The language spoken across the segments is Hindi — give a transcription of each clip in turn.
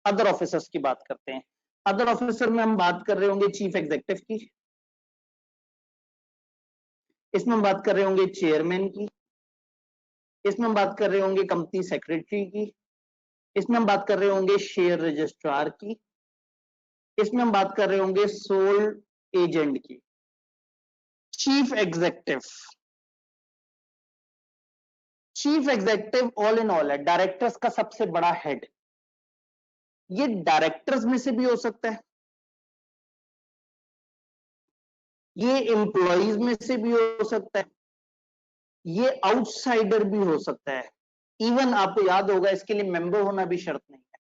अदर ऑफिसर्स की बात करते हैं। अदर ऑफिसर में हम बात कर रहे होंगे चीफ एग्जीक्यूटिव की, इसमें हम बात कर रहे होंगे चेयरमैन की, इसमें हम बात कर रहे होंगे कंपनी सेक्रेटरी की, इसमें हम बात कर रहे होंगे शेयर रजिस्ट्रार की, इसमें हम बात कर रहे होंगे सोल एजेंट की। Chief executive, chief executive all in all है, डायरेक्टर्स का सबसे बड़ा हेड। ये डायरेक्टर्स में से भी हो सकता है, ये एम्प्लॉइज में से भी हो सकता है, ये आउटसाइडर भी हो सकता है, इवन आपको याद होगा इसके लिए मेंबर होना भी शर्त नहीं है।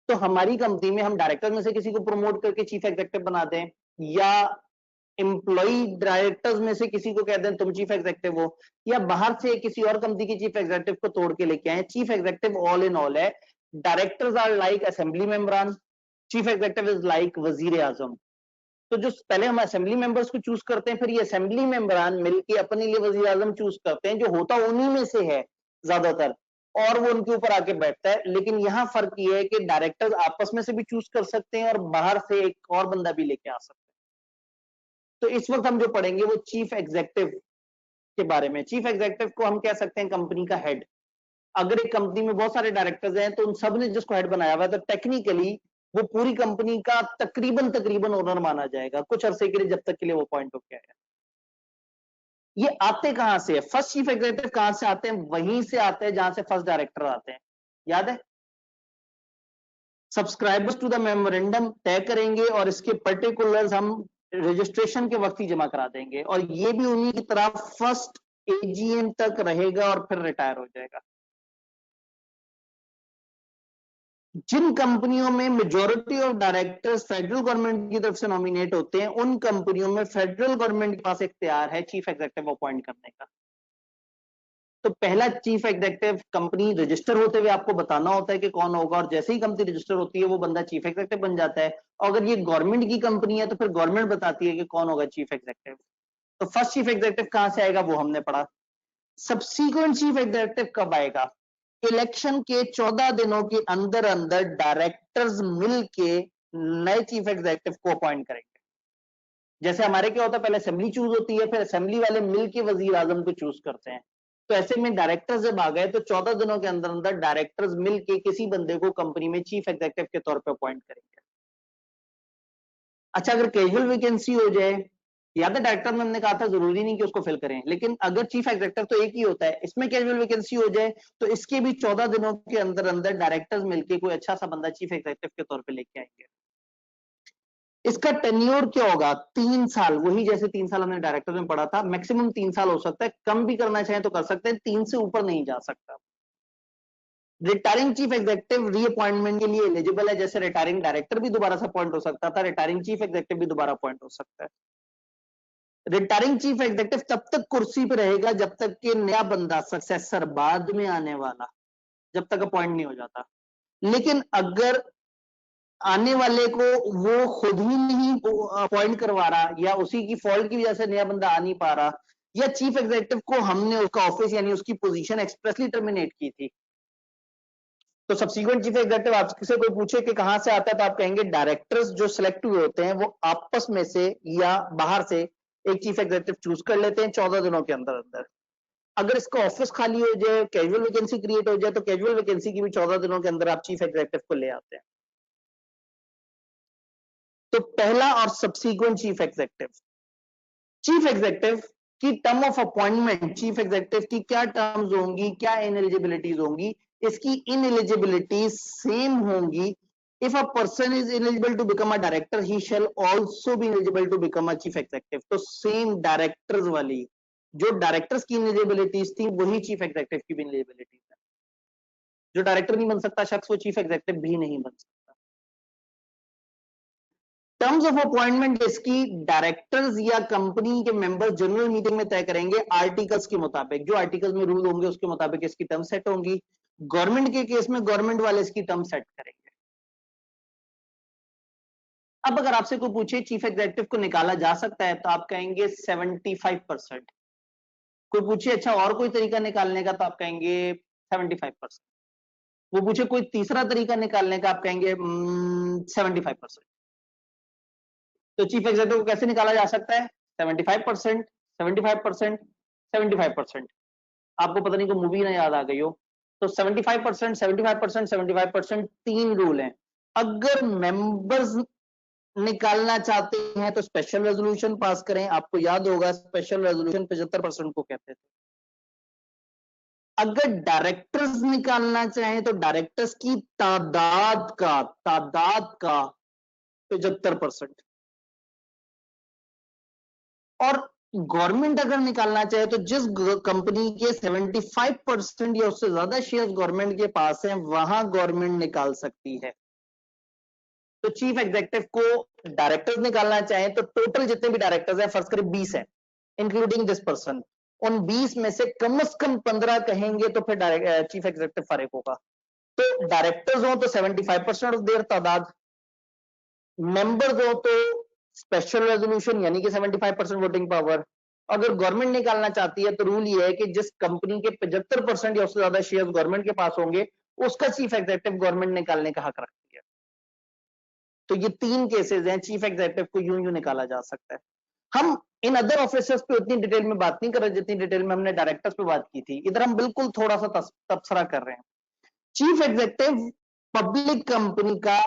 तो हमारी कंपनी में हम डायरेक्टर में से किसी को प्रमोट करके चीफ एग्जीक्यूटिव बना दें, या एम्प्लॉई डायरेक्टर्स में से किसी को कह दें तुम चीफ एग्जीक्यूटिव हो, या बाहर से किसी और कंपनी के चीफ एग्जीक्यूटिव को तोड़ के लेके आए। Chief executive all in all है। डायरेक्टर्स आर लाइक असेंबली मेंबरान, चीफ एग्जीक्यूटिव इज लाइक वजीर आजम। तो जो पहले हम असेंबली मेंबर्स को चूज करते हैं, फिर ये असेंबली मेंबरान मिलके अपने लिए वजीर आजम चूज करते हैं, जो होता उन्हीं में से है ज्यादातर, और वो उनके ऊपर आके बैठता है। लेकिन यहाँ फर्क ये है कि डायरेक्टर्स आपस में से भी चूज कर सकते हैं और बाहर से एक और बंदा भी लेके आ सकते हैं। तो इस वक्त हम जो पढ़ेंगे वो चीफ एग्जीक्यूटिव के बारे में। चीफ एग्जीक्यूटिव को हम कह सकते हैं कंपनी का हेड। अगर एक कंपनी में बहुत सारे डायरेक्टर्स हैं तो उन सब ने जिसको हेड बनाया हुआ है, तो टेक्निकली वो पूरी कंपनी का तकरीबन ओनर माना जाएगा कुछ अरसे के लिए, जब तक के लिए वो पॉइंट होके आएगा। ये आते कहां से है? फर्स्ट चीफ एग्जीक्यूटिव कहां से आते हैं? वहीं से आते हैं जहां से फर्स्ट डायरेक्टर आते हैं। याद है? सब्सक्राइबर्स टू द मेमोरेंडम तय करेंगे और इसके पर्टिकुलर्स हम रजिस्ट्रेशन के वक्त ही जमा करा देंगे, और ये भी उन्हीं की तरह फर्स्ट एजीएम तक रहेगा और फिर रिटायर हो जाएगा। जिन कंपनियों में majority of directors federal government की तरफ से नॉमिनेट होते हैं, उन कंपनियों में फेडरल गवर्नमेंट के पास इख्तियार है चीफ एग्जीक्यूटिव अपॉइंट करने का। तो पहला चीफ एग्जीक्यूटिव कंपनी रजिस्टर होते हुए आपको बताना होता है कि कौन होगा, और जैसे ही कंपनी रजिस्टर होती है वो बंदा चीफ एग्जीक्यूटिव बन जाता है। और अगर ये गवर्नमेंट की कंपनी है तो फिर गवर्नमेंट बताती है कि कौन होगा चीफ एग्जीक्यूटिव। तो फर्स्ट चीफ एग्जीक्यूटिव कहां से आएगा वो हमने पढ़ा। सब्सीक्वेंट चीफ एग्जीक्यूटिव कब आएगा? इलेक्शन के 14 दिनों के अंदर अंदर डायरेक्टर्स मिल के नए चीफ एग्जीक्यूटिव को अपॉइंट करेंगे। जैसे हमारे क्या होता है, पहले असेंबली चूज होती है, फिर असेंबली वाले मिल के वजीर आजम को चूज करते हैं। तो ऐसे में डायरेक्टर्स जब आ गए तो 14 दिनों के अंदर अंदर डायरेक्टर्स मिल के किसी बंदे को कंपनी में चीफ एग्जीक्यूटिव के तौर पर अपॉइंट करेंगे। अच्छा, अगर कैजुअल वैकेंसी हो जाए, याद है डायरेक्टर में हमने कहा था जरूरी नहीं कि उसको फिल करें, लेकिन अगर चीफ एग्जीक्यूटिव तो एक ही होता है, इसमें कैजुअल वैकेंसी हो जाए तो इसके भी 14 दिनों के अंदर अंदर डायरेक्टर्स मिलके कोई अच्छा सा बंदा चीफ एग्जीक्यूटिव के तौर पे लेके आएंगे। इसका टेन्योर क्या होगा? 3 साल, वही जैसे 3 साल हमने डायरेक्टर में पढ़ा था, मैक्सिमम 3 साल हो सकता है, कम भी करना चाहे तो कर सकते हैं, 3 से ऊपर नहीं जा सकता। रिटायरिंग चीफ एग्जीक्यूटिव रीअपॉइंटमेंट के लिए एलिजिबल है, जैसे रिटायरिंग डायरेक्टर भी दोबारा से अपॉइंट हो सकता था, रिटायरिंग चीफ एग्जीक्यूटिव भी दोबारा अपॉइंट हो सकता है। रिटायरिंग चीफ एग्जीक्यूटिव तब तक कुर्सी पे रहेगा जब तक कि नया बंदा सक्सेसर बाद में आने वाला जब तक अपॉइंट नहीं हो जाता। लेकिन अगर आने वाले को वो खुद ही नहीं अपॉइंट करवा रहा, या उसी की फॉल्ट की वजह से नया बंदा आ नहीं पा रहा, या चीफ एग्जीक्यूटिव को हमने उसका ऑफिस यानी उसकी पोजीशन एक्सप्रेसली टर्मिनेट की थी, तो सब्सीक्वेंट चीफ एग्जीक्यूटिव आपसे कोई पूछे कि कहां से आता है, तो आप कहेंगे डायरेक्टर्स जो सिलेक्ट हुए होते हैं वो आपस में से या बाहर से एक चीफ एग्जीक्यूटिव चूज कर लेते हैं 14 दिनों के अंदर अंदर। अगर इसका ऑफिस खाली हो जाए, कैजुअल वैकेंसी क्रिएट हो जाए, तो कैजुअल वैकेंसी की भी 14 दिनों के अंदर आप चीफ एग्जीक्यूटिव को ले आते हैं। तो पहला और सब्सीक्वेंट चीफ एग्जीक्यूटिव की term of appointment, chief executive की क्या टर्म्स होंगी, क्या इनएलिजिबिलिटीज होंगी? इसकी इनएलिजिबिलिटीज सेम होंगी। If a person is eligible to become a director, he shall also be eligible to become a chief executive. तो सेम डायरेक्टर्स वाली जो डायरेक्टर्स की इनएलिजिबिलिटीज थी, वही चीफ एग्जीक्यूटिव की भी इनएलिजिबिलिटीज है। जो डायरेक्टर नहीं बन सकता शख्स, वो चीफ एग्जीक्यूटिव भी नहीं बन सकता। टर्म्स ऑफ अपॉइंटमेंट इसकी डायरेक्टर्स या कंपनी के मेंबर्स जनरल मीटिंग में तय करेंगे आर्टिकल्स के मुताबिक। जो आर्टिकल्स में रूल होंगे उसके मुताबिक इसकी टर्म सेट होंगी। गवर्नमेंट के केस में गवर्नमेंट वाले इसकी टर्म सेट करेंगे। अब अगर आपसे कोई पूछे चीफ एग्जीक्यूटिव को निकाला जा सकता है, तो आप कहेंगे 75%। कोई पूछे अच्छा और कोई तरीका निकालने का, तो आप कहेंगे 75%। वो पूछे कोई तीसरा तरीका निकालने का, आप कहेंगे 75%। तो चीफ एग्जीक्यूटिव को कैसे निकाला जा सकता है? 75%, 75%, 75%। आपको पता नहीं कोई मूवी ना याद आ गई हो, तो 75%, 75%, 75%, तीन रूल हैं। अगर मेंबर्स निकालना चाहते हैं तो स्पेशल रेजोल्यूशन पास करें। आपको याद होगा स्पेशल रेजोल्यूशन 75% को कहते थे। अगर डायरेक्टर्स निकालना चाहें तो डायरेक्टर्स की तादाद का 75%। और गवर्नमेंट अगर निकालना चाहे तो जिस कंपनी के 75% या उससे ज्यादा शेयर्स गवर्नमेंट के पास हैं वहां गवर्नमेंट निकाल सकती है। तो चीफ एग्जीक्यूटिव को डायरेक्टर्स निकालना चाहे तो टोटल जितने भी डायरेक्टर्स हैं, फर्ज करें 20 हैं, इंक्लूडिंग दिस पर्सन, उन 20 में से कम 15 कहेंगे तो फिर चीफ एग्जीक्यूटिव फारिग होगा। तो डायरेक्टर्स हो तो 75% ऑफ देयर तादाद, मेंबर्स हो तो स्पेशल रेजोल्यूशन यानी कि 75% वोटिंग पावर। अगर गवर्नमेंट निकालना चाहती है तो रूल ये है कि जिस कंपनी के 75% या उससे ज्यादा शेयर्स गवर्नमेंट के पास होंगे उसका चीफ एग्जीक्यूटिव गवर्नमेंट निकालने का हक रखती है। तो ये तीन केसेस हैं, चीफ एग्जीक्यूटिव को यूं निकाला जा सकता है। हम इन अदर ऑफिसर्स पे उतनी डिटेल में बात नहीं कर रहे जितनी डिटेल में हमने डायरेक्टर्स पे बात की थी। इधर हम बिल्कुल थोड़ा सा तबसरा कर रहे हैं। चीफ एग्जीक्यूटिव पब्लिक कंपनी का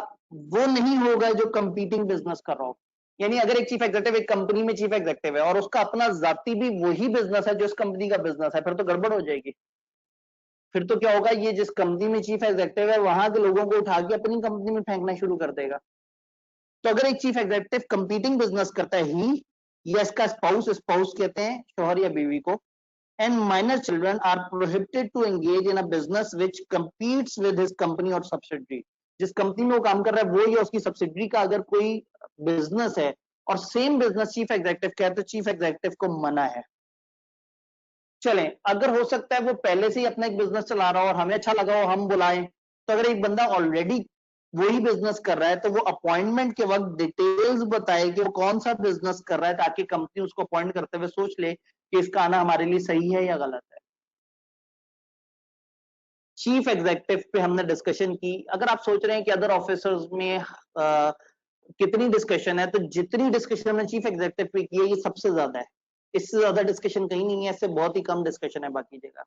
वो नहीं होगा जो कंपीटिंग बिजनेस कर रहा हो। यानी अगर एक चीफ एग्जीक्यूटिव एक कंपनी में चीफ एग्जीक्यूटिव है और उसका अपना जाती भी वही बिजनेस है जो इस कंपनी का बिजनेस है, फिर तो गड़बड़ हो जाएगी। फिर तो क्या होगा, ये जिस कंपनी में चीफ एग्जीक्यूटिव है वहां के लोगों को उठा के अपनी कंपनी में फेंकना शुरू कर देगा। तो अगर एक चीफ एग्जीक्यूटिव कंपीटिंग बिजनेस करता है ही या इसका स्पाउस कहते हैं शोहर या बीवी को, and minor children are prohibited to engage in a business which competes with his company or subsidiary। जिस कंपनी में वो काम कर रहा है वो या उसकी सब्सिडरी का अगर कोई बिजनेस है और सेम बिजनेस चीफ एग्जीक्यूटिव का है तो चीफ एग्जीक्यूटिव को मना है। चलें, अगर हो सकता है वो पहले से ही अपना एक बिजनेस चला रहा हो और हमें अच्छा लगा हो हम बुलाएं, तो अगर एक बंदा ऑलरेडी वही बिजनेस कर रहा है तो वो अपॉइंटमेंट के वक्त डिटेल्स बताए कि वो कौन सा बिजनेस कर रहा है ताकि कंपनी उसको अपॉइंट करते हुए सोच ले कि इसका आना हमारे लिए सही है या गलत है। चीफ एग्जीक्यूटिव पे हमने डिस्कशन की। अगर आप सोच रहे हैं कि अदर ऑफिसर्स में कितनी डिस्कशन है, तो जितनी डिस्कशन हमने चीफ एग्जीक्यूटिव पे की है ये सबसे ज्यादा है। इससे ज्यादा डिस्कशन कहीं नहीं है, इससे बहुत ही कम डिस्कशन है बाकी जगह।